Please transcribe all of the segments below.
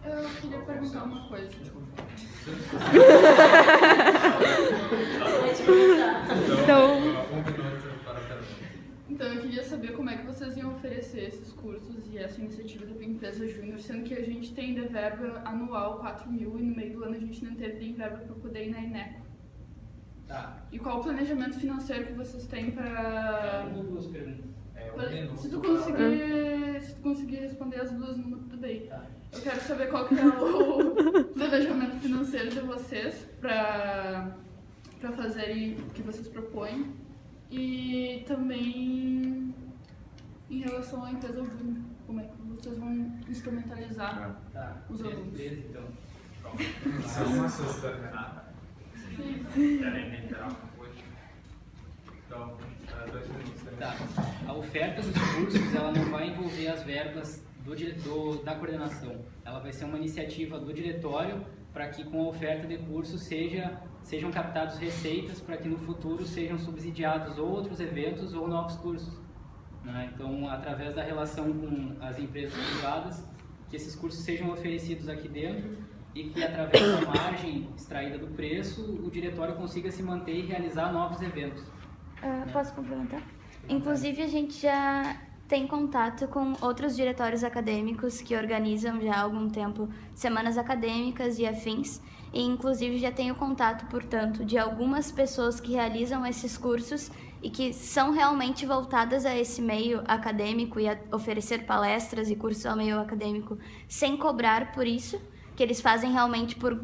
Eu queria perguntar uma coisa. Então, eu queria saber como é que vocês iam oferecer esses cursos e essa iniciativa da Empresa Júnior, sendo que a gente tem de verba anual 4.000 e no meio do ano a gente não teve de verba para poder ir na Ineco. Tá. E qual o planejamento financeiro que vocês têm para... Duas perguntas. Se tu conseguir responder as duas, tudo bem. Tá. Eu quero saber qual que é o planejamento financeiro de vocês para fazerem o que vocês propõem. E também em relação à empresa Júnior, como é que vocês vão instrumentalizar os alunos? Então. Tá. A oferta dos cursos ela não vai envolver as verbas da coordenação. Ela vai ser uma iniciativa do diretório para que com a oferta de cursos sejam captados receitas para que no futuro sejam subsidiados ou outros eventos ou novos cursos. Né? Então, através da relação com as empresas privadas, que esses cursos sejam oferecidos aqui dentro e que através da margem extraída do preço, o diretório consiga se manter e realizar novos eventos. Posso complementar? Inclusive, a gente já tem contato com outros diretórios acadêmicos que organizam já há algum tempo semanas acadêmicas e afins, e inclusive já tenho contato, portanto, de algumas pessoas que realizam esses cursos e que são realmente voltadas a esse meio acadêmico e a oferecer palestras e cursos ao meio acadêmico sem cobrar por isso, que eles fazem realmente por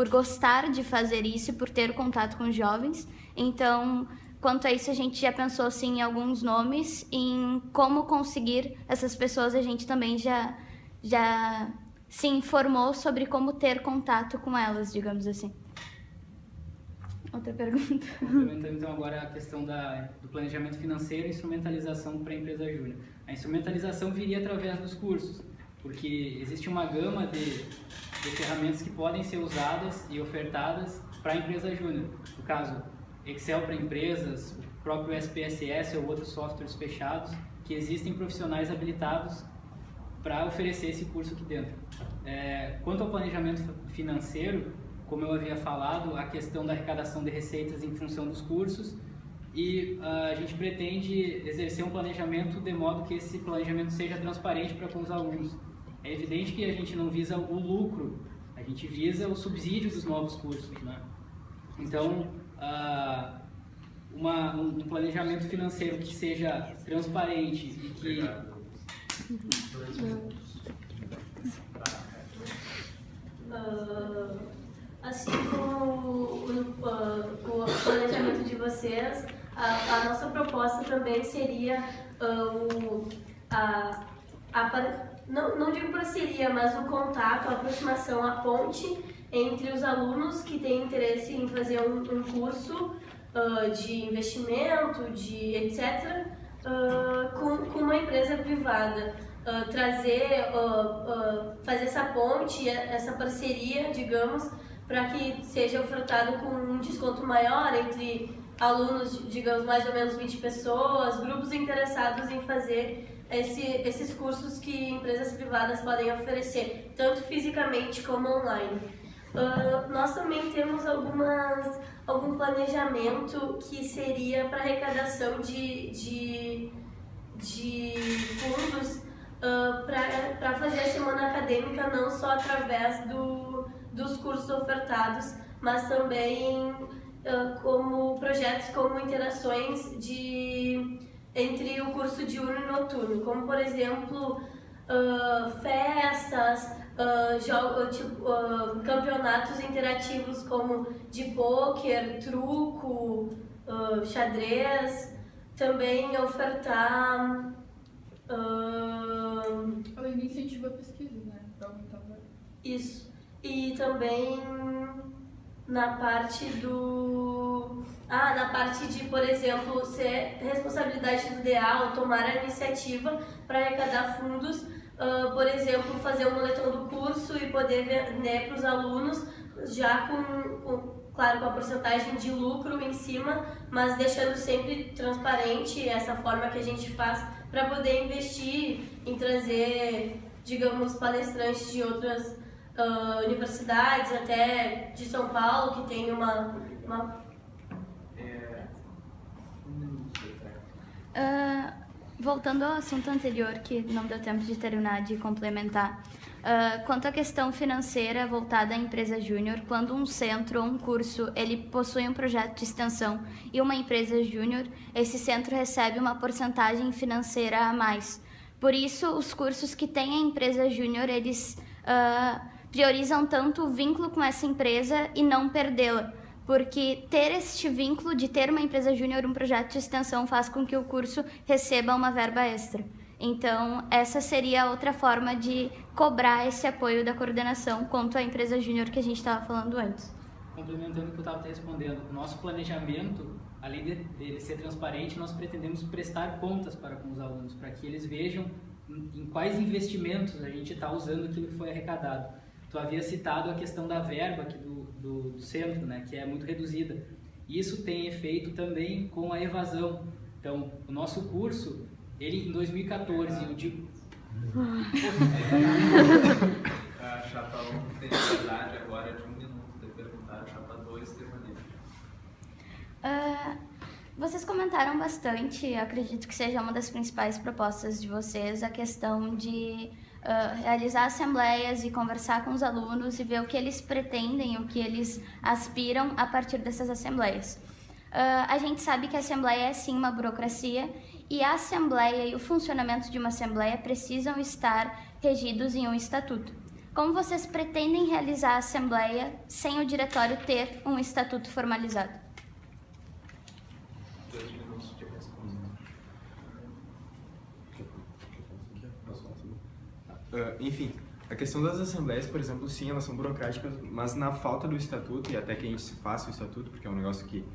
gostar de fazer isso e por ter contato com jovens. Então, quanto a isso, a gente já pensou assim, em alguns nomes, em como conseguir essas pessoas. A gente também já se informou sobre como ter contato com elas, digamos assim. Outra pergunta. Complementando então agora a questão do planejamento financeiro e instrumentalização para a empresa júnior. A instrumentalização viria através dos cursos, porque existe uma gama de ferramentas que podem ser usadas e ofertadas para a empresa júnior. No caso, Excel para empresas, o próprio SPSS ou outros softwares fechados, que existem profissionais habilitados para oferecer esse curso aqui dentro. Quanto ao planejamento financeiro, como eu havia falado, a questão da arrecadação de receitas em função dos cursos, e a gente pretende exercer um planejamento de modo que esse planejamento seja transparente para com os alunos. É evidente que a gente não visa o lucro, a gente visa o subsídio dos novos cursos, né? Então, um planejamento financeiro que seja transparente e que... Assim como o planejamento de vocês, a nossa proposta também seria não digo parceria, mas o contato, a aproximação, a ponte entre os alunos que têm interesse em fazer um curso de investimento, de etc., com uma empresa privada. Fazer essa ponte, essa parceria, digamos, para que seja ofertado com um desconto maior entre alunos, digamos, mais ou menos 20 pessoas, grupos interessados em fazer esses cursos que empresas privadas podem oferecer, tanto fisicamente como online. Nós também temos algum planejamento que seria para arrecadação de fundos para fazer a semana acadêmica, não só através dos cursos ofertados, mas também como projetos, como interações entre o curso diurno e noturno, como por exemplo festas, campeonatos interativos como de pôquer, truco, xadrez, também ofertar Além do incentivo à pesquisa, né? Para aumentar o valor. Isso. E também na parte de, por exemplo, ser responsabilidade do DA ou tomar a iniciativa para arrecadar fundos, por exemplo, fazer um moletom do curso e poder vender para os alunos, já claro, com a porcentagem de lucro em cima, mas deixando sempre transparente essa forma que a gente faz para poder investir em trazer, digamos, palestrantes de outras universidades, até de São Paulo, que tem uma voltando ao assunto anterior, que não deu tempo de terminar de complementar, quanto à questão financeira voltada à empresa júnior, quando um centro ou um curso ele possui um projeto de extensão e uma empresa júnior, esse centro recebe uma porcentagem financeira a mais. Por isso, os cursos que têm a empresa júnior, eles priorizam tanto o vínculo com essa empresa e não perdê-la. Porque ter este vínculo de ter uma empresa júnior, um projeto de extensão, faz com que o curso receba uma verba extra. Então, essa seria outra forma de cobrar esse apoio da coordenação quanto à empresa júnior que a gente estava falando antes. Complementando o que eu estava te respondendo, o nosso planejamento, além de ser transparente, nós pretendemos prestar contas para com os alunos, para que eles vejam em quais investimentos a gente está usando aquilo que foi arrecadado. Tu havia citado a questão da verba aqui do centro, né, que é muito reduzida. Isso tem efeito também com a evasão. Então, o nosso curso, ele em 2014, eu digo... A chapa 1 tem verdade agora de 1 minuto de perguntar, a chapa 2 tem uma livre. Vocês comentaram bastante, acredito que seja uma das principais propostas de vocês, a questão de realizar assembleias e conversar com os alunos e ver o que eles pretendem, o que eles aspiram a partir dessas assembleias. A gente sabe que a assembleia é sim uma burocracia e a assembleia e o funcionamento de uma assembleia precisam estar regidos em um estatuto. Como vocês pretendem realizar a assembleia sem o diretório ter um estatuto formalizado? 2 minutos de resposta. Enfim, a questão das assembleias, por exemplo, sim, elas são burocráticas, mas na falta do estatuto, e até que a gente se faça o estatuto, porque é um negócio que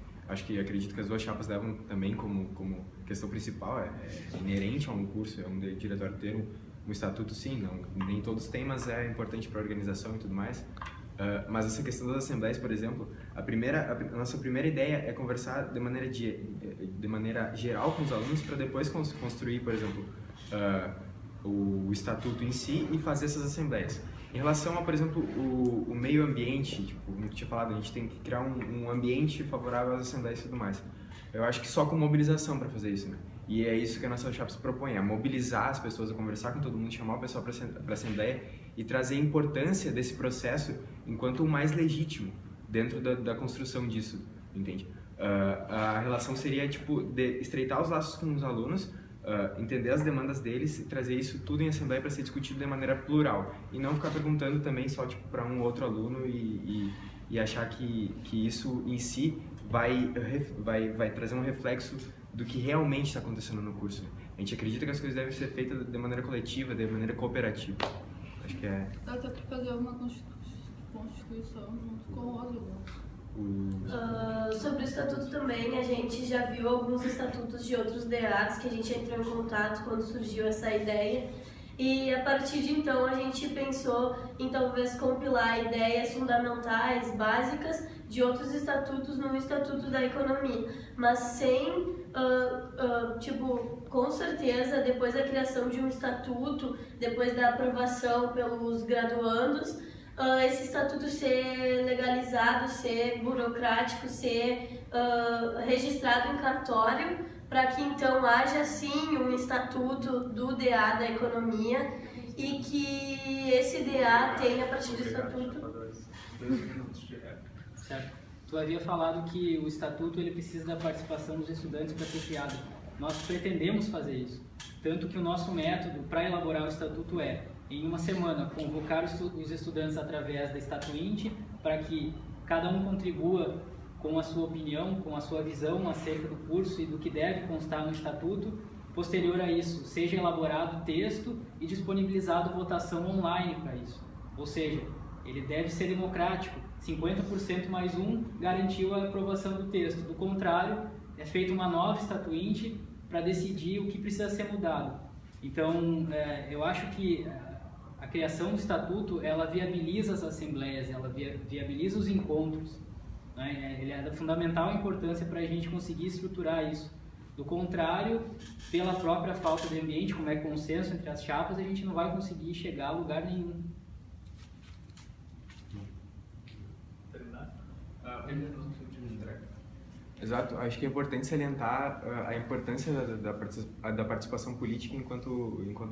acredito que as duas chapas levam também como questão principal, é inerente a um curso, é um diretório ter um estatuto, sim, nem todos têm, mas é importante para a organização e tudo mais. Mas essa questão das assembleias, por exemplo, a nossa primeira ideia é conversar de maneira geral com os alunos para depois construir, por exemplo, o estatuto em si e fazer essas assembleias. Em relação a, por exemplo, o meio ambiente, tipo, como eu tinha falado, a gente tem que criar um ambiente favorável às assembleias e tudo mais. Eu acho que só com mobilização para fazer isso, né? E é isso que a nossa chapa se propõe, a mobilizar as pessoas, a conversar com todo mundo, chamar o pessoal para a assembleia e trazer a importância desse processo enquanto o mais legítimo dentro da construção disso, entende? A relação seria, tipo, de estreitar os laços com os alunos, entender as demandas deles e trazer isso tudo em assembleia para ser discutido de maneira plural e não ficar perguntando também só tipo para um outro aluno e achar que isso em si vai trazer um reflexo do que realmente está acontecendo no curso. A gente acredita que as coisas devem ser feitas de maneira coletiva, de maneira cooperativa. Acho que é... Dá até para fazer uma constituição junto com os alunos. Sobre o estatuto também, a gente já viu alguns estatutos de outros DEADs que a gente entrou em contato quando surgiu essa ideia e a partir de então a gente pensou em talvez compilar ideias fundamentais, básicas de outros estatutos no Estatuto da Economia, mas sem, com certeza, depois da criação de um estatuto, depois da aprovação pelos graduandos, esse estatuto ser legalizado, ser burocrático, ser registrado em cartório, para que então haja sim um estatuto do DA da economia e que esse DA tenha a partir do estatuto... 2 minutos de réplica. Certo. Tu havia falado que o estatuto ele precisa da participação dos estudantes para ser criado. Nós pretendemos fazer isso. Tanto que o nosso método para elaborar o estatuto é, em uma semana, convocar os estudantes através da Estatuinte para que cada um contribua com a sua opinião, com a sua visão acerca do curso e do que deve constar no estatuto. Posterior a isso, seja elaborado texto e disponibilizado votação online para isso. Ou seja, ele deve ser democrático. 50% mais um garantiu a aprovação do texto. Do contrário, é feita uma nova Estatuinte para decidir o que precisa ser mudado. Então, eu acho que a criação do estatuto, ela viabiliza as assembleias, ela viabiliza os encontros, né? Ele é da fundamental importância para a gente conseguir estruturar isso. Do contrário, pela própria falta de ambiente, como é consenso entre as chapas, a gente não vai conseguir chegar a lugar nenhum. Um minuto de André. Exato, acho que é importante salientar a importância da participação política enquanto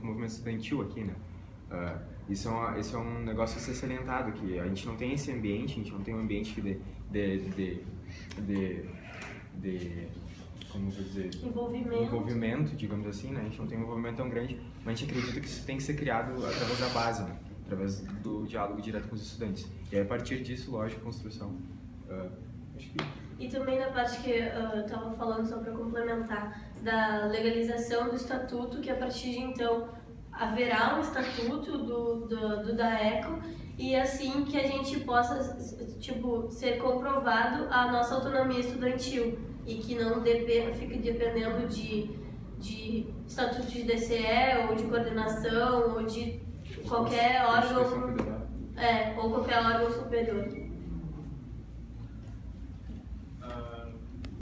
movimento estudantil aqui, né? Isso é um negócio a ser salientado, que a gente não tem esse ambiente, a gente não tem um ambiente como vou dizer, envolvimento, digamos assim, né? A gente não tem um envolvimento tão grande, mas a gente acredita que isso tem que ser criado através da base, né? Através do diálogo direto com os estudantes. E aí, a partir disso, lógico, construção. Acho que... E também na parte que eu estava falando, só para complementar, da legalização do estatuto, que a partir de então haverá um estatuto do DAECO, e assim que a gente possa, tipo, ser comprovado a nossa autonomia estudantil e que não fique dependendo de estatuto de DCE ou de coordenação ou de qualquer órgão, ou qualquer órgão superior.